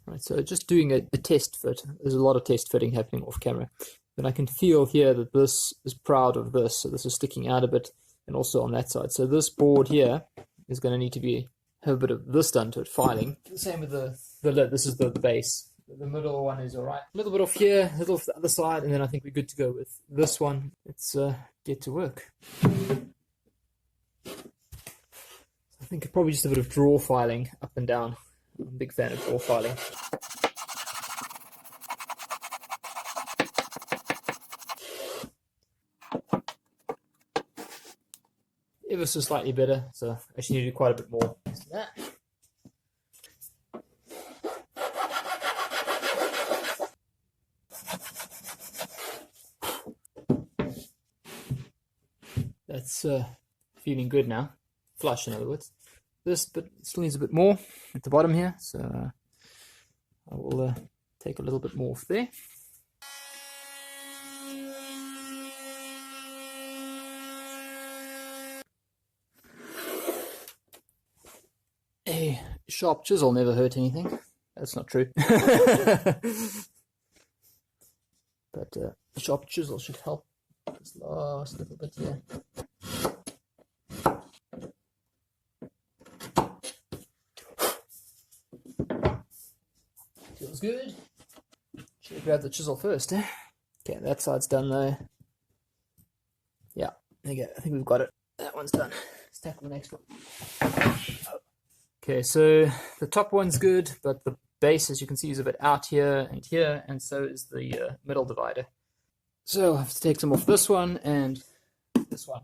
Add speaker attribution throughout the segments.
Speaker 1: Right, so just doing a test fit. There's a lot of test fitting happening off camera. But I can feel here that this is proud of this, so this is sticking out a bit, and also on that side. So this board here is going to need to have a bit of this done to it, filing. The same with the lid. This is the base. The middle one is alright. A little bit off here, a little off the other side, and then I think we're good to go with this one. Let's get to work. I think probably just a bit of draw filing up and down. I'm a big fan of draw filing. Ever so slightly better, so I actually need to do quite a bit more than that. That's feeling good now. Flush, in other words. This bit still needs a bit more at the bottom here, so I will take a little bit more off there. A sharp chisel never hurt anything. That's not true. But a sharp chisel should help this last little bit here. Feels good. Should have grabbed the chisel first, eh? Okay, that side's done though. Yeah, there you go. I think we've got it. That one's done. Let's tackle the next one. Okay, so the top one's good, but the base, as you can see, is a bit out here, and so is the middle divider. So I have to take some off this one and this one.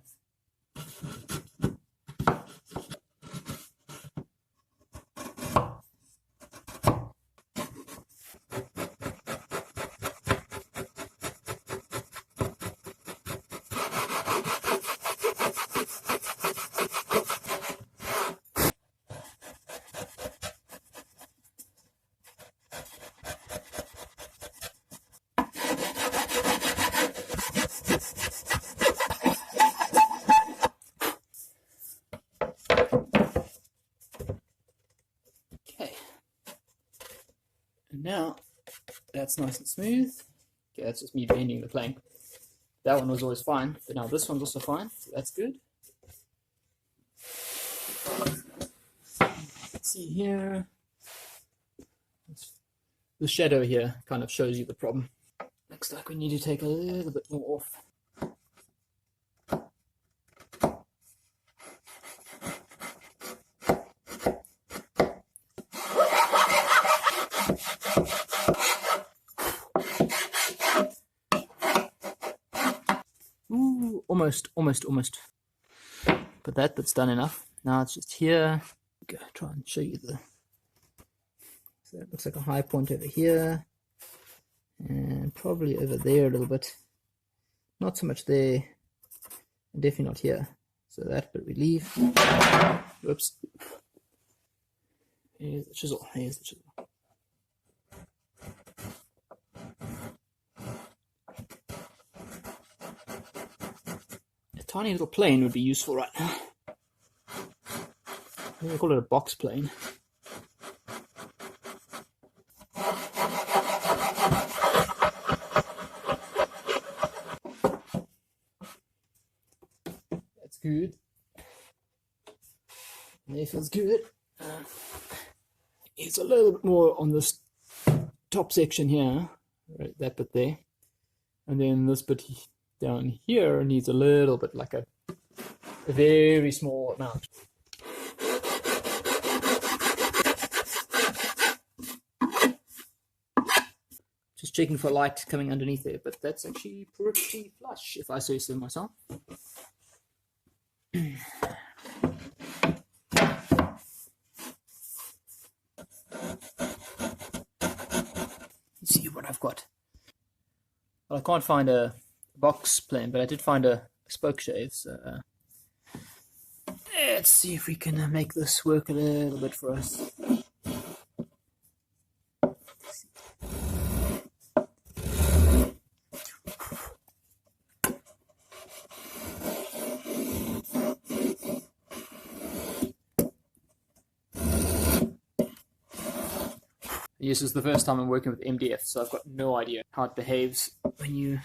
Speaker 1: Now that's nice and smooth. Okay, that's just me bending the plank. That one was always fine, but now this one's also fine, so that's good. Let's see here. The shadow here kind of shows you the problem. Looks like we need to take a little bit more off. Ooh, almost. But that's done enough. Now it's just here. Go try and show you the. So it looks like a high point over here, and probably over there a little bit. Not so much there, and definitely not here. So that bit we leave. Whoops. Here's the chisel. Here's the chisel. A tiny little plane would be useful right now. I call it a box plane. That's good. It feels good. It's a little bit more on this top section here, right, that bit there, and then this bit down here needs a little bit, like a very small amount. Just checking for light coming underneath there, but that's actually pretty flush, if I say so myself. Let's see what I've got. Well, I can't find a box plane, but I did find a spoke shave, so let's see if we can make this work a little bit for us. This is the first time I'm working with MDF, so I've got no idea how it behaves when you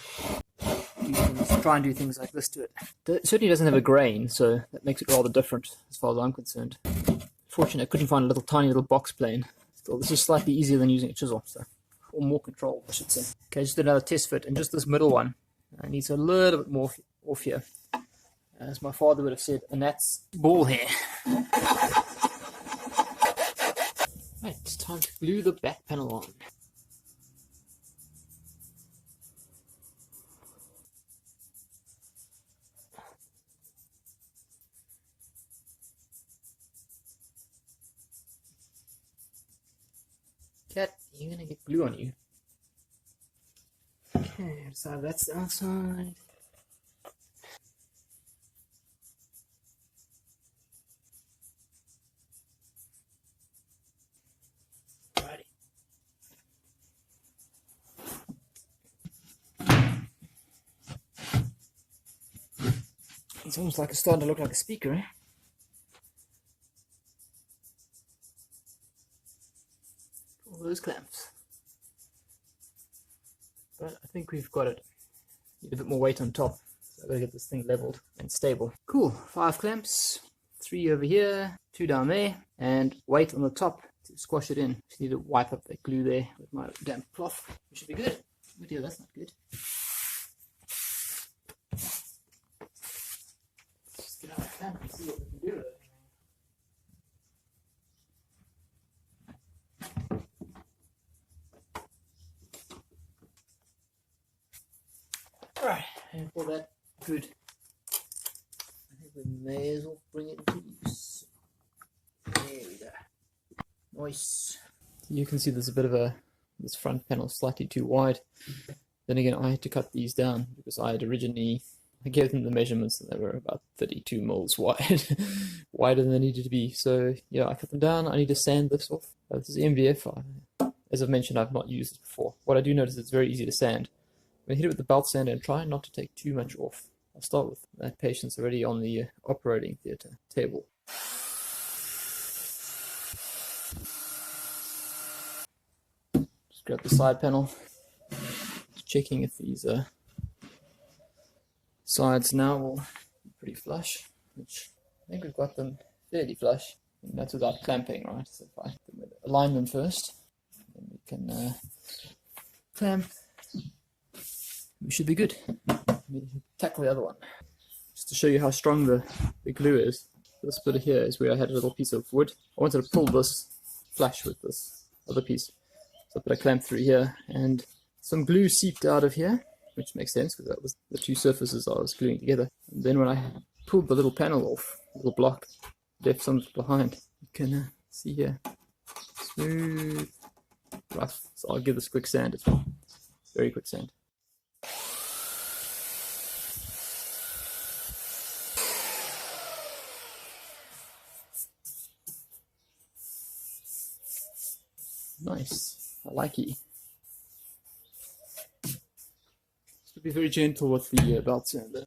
Speaker 1: try and do things like this to it. It certainly doesn't have a grain, so that makes it rather different as far as I'm concerned. Fortunately, I couldn't find a tiny little box plane. Still, this is slightly easier than using a chisel, so, or more control, I should say. Okay, just another test fit, and just this middle one needs a little bit more off here, as my father would have said, and that's ball hair. Right, it's time to glue the back panel on. Cat, you're gonna get glue on you. Okay, so that's the outside. Righty. It's almost like it's starting to look like a speaker, eh? All those clamps. But I think we've got it. Need a bit more weight on top, so I've got to get this thing leveled and stable. Cool, 5 clamps, 3 over here, 2 down there, and weight on the top to squash it in. Just need to wipe up that glue there with my damp cloth. It should be good. Oh dear, that's not good. Just get out of clamp and see what we can do with it. Alright, and for that, good. I think we may as well bring it into use. There we go. Nice. You can see there's a bit of this front panel slightly too wide. Then again, I had to cut these down because I gave them the measurements and they were about 32 mils wide, wider than they needed to be. So yeah, I cut them down. I need to sand this off. This is MDF. As I've mentioned, I've not used it before. What I do notice is it's very easy to sand. I'm going to hit it with the belt sander and try not to take too much off. I'll start with that patient's already on the operating theatre table. Just grab the side panel. Just checking if these sides now will be pretty flush, which I think we've got them fairly flush. And that's without clamping, right? So if I align them first, then we can clamp. We should be good. Tackle the other one. Just to show you how strong the glue is. This bit here is where I had a little piece of wood. I wanted to pull this flush with this other piece. So I put a clamp through here and some glue seeped out of here, which makes sense because that was the two surfaces I was gluing together. And then when I pulled the little panel off, the little block, left some behind. You can see here. Smooth, rough. So I'll give this a quick sand as well. Very quick sand. Nice, I like it. So be very gentle with the belt sander.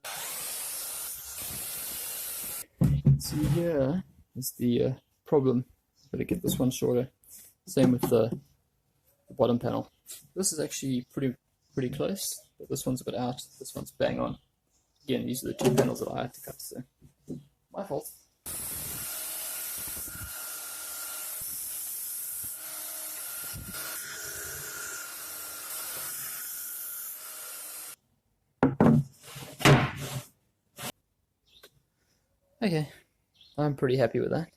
Speaker 1: See here is the problem. Better get this one shorter. Same with the bottom panel. This is actually pretty close, but this one's a bit out. This one's bang on. Again, these are the two panels that I had to cut, so my fault. Okay, I'm pretty happy with that.